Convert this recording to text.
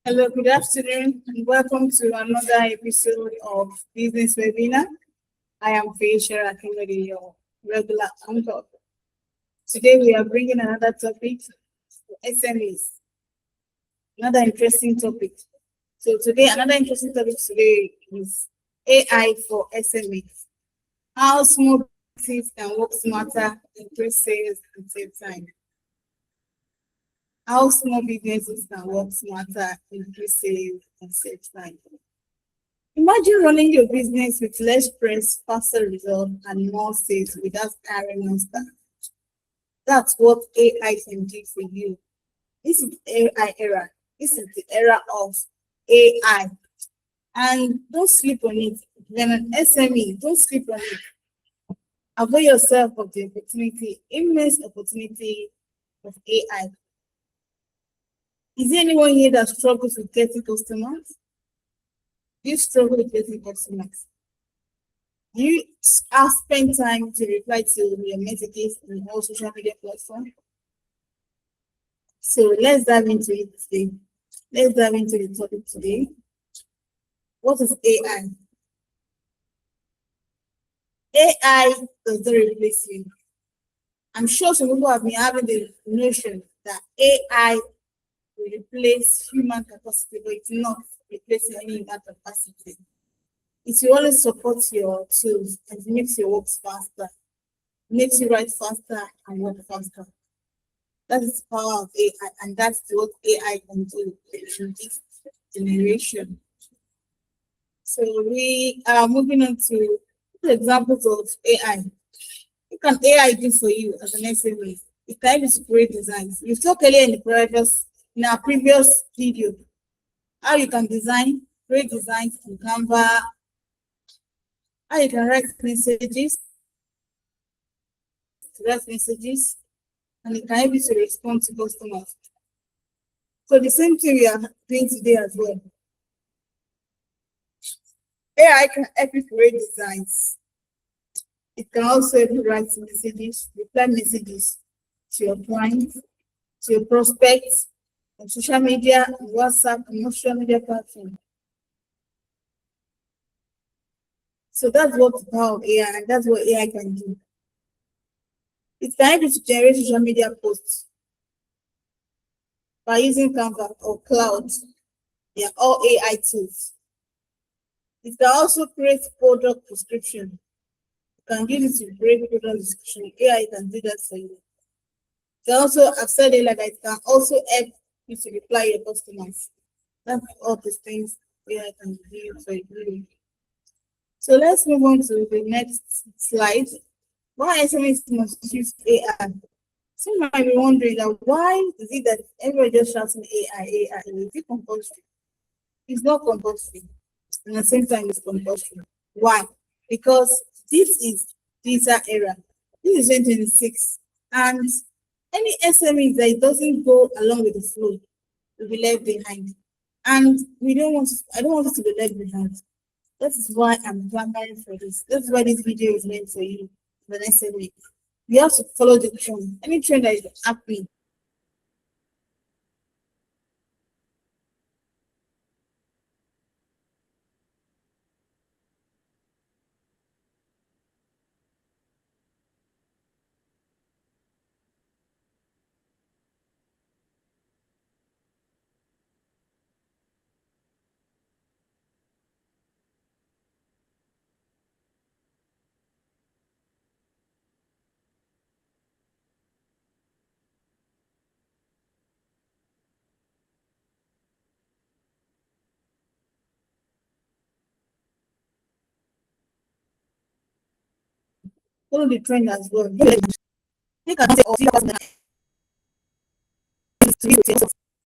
Hello, good afternoon, and welcome to another episode of Business Webinar. I am Faisha Akindele, your regular anchor. Today we are bringing another topic, SMEs. Another interesting topic. So another interesting topic today is AI for SMEs. How small businesses can work smarter, increase sales, and save time. How small businesses can work smarter, increase sales, and save time. Imagine running your business with less stress, faster results, and more sales without hiring on staff. That's what AI can do for you. This is the AI era. This is the era of AI. And don't sleep on it. When an SME, don't sleep on it. Avail yourself of the opportunity, immense opportunity of AI. Is there anyone here that struggles with getting customers? Do you struggle with getting customers? Do you spend time to reply to your messages on all social media platforms? So let's dive into it today. Let's dive into the topic today. What is AI? AI does not replace you. I'm sure some people have been having the notion that AI will replace human capacity, but it's not replacing any human capacity. It will always support your tools and makes your work faster, makes you write faster and work faster. That is the power of AI, and that's what AI can do in this generation. So we are moving on to examples of AI. What can AI do for you as an SME? It can help you to create designs. We talked earlier in our previous video, how you can create designs in Canva, how you can write messages, and it can help you to respond to customers. So the same thing we are doing today as well. AI can help you create designs. It can also help you write messages, reply messages to your clients, to your prospects, on social media, on WhatsApp, and social media platforms. So that's what the power of AI, and that's what AI can do. It can help you to generate social media posts by using Canva or Cloud. They are all AI tools. It can also create product description. You can use it to create product description. AI can do that for you. It can also, I've said it like that, it can also help you to reply your customers. That's all these things AI can do for you. So let's move on to the next slide. Why SMEs must use AI? Some might be wondering that why is it that everybody just shouting AI, AI? Is it compulsory? It's not compulsory. And at the same time, it's compulsory. Why? Because this is data era. This is 2026. And any SME that doesn't go along with the flow will be left behind. And I don't want us to be left behind. That is why I'm clamoring for this. That's why this video is meant for you, the next week. We have to follow the trend. Any trend that is happening. Follow the trend as well. You can say,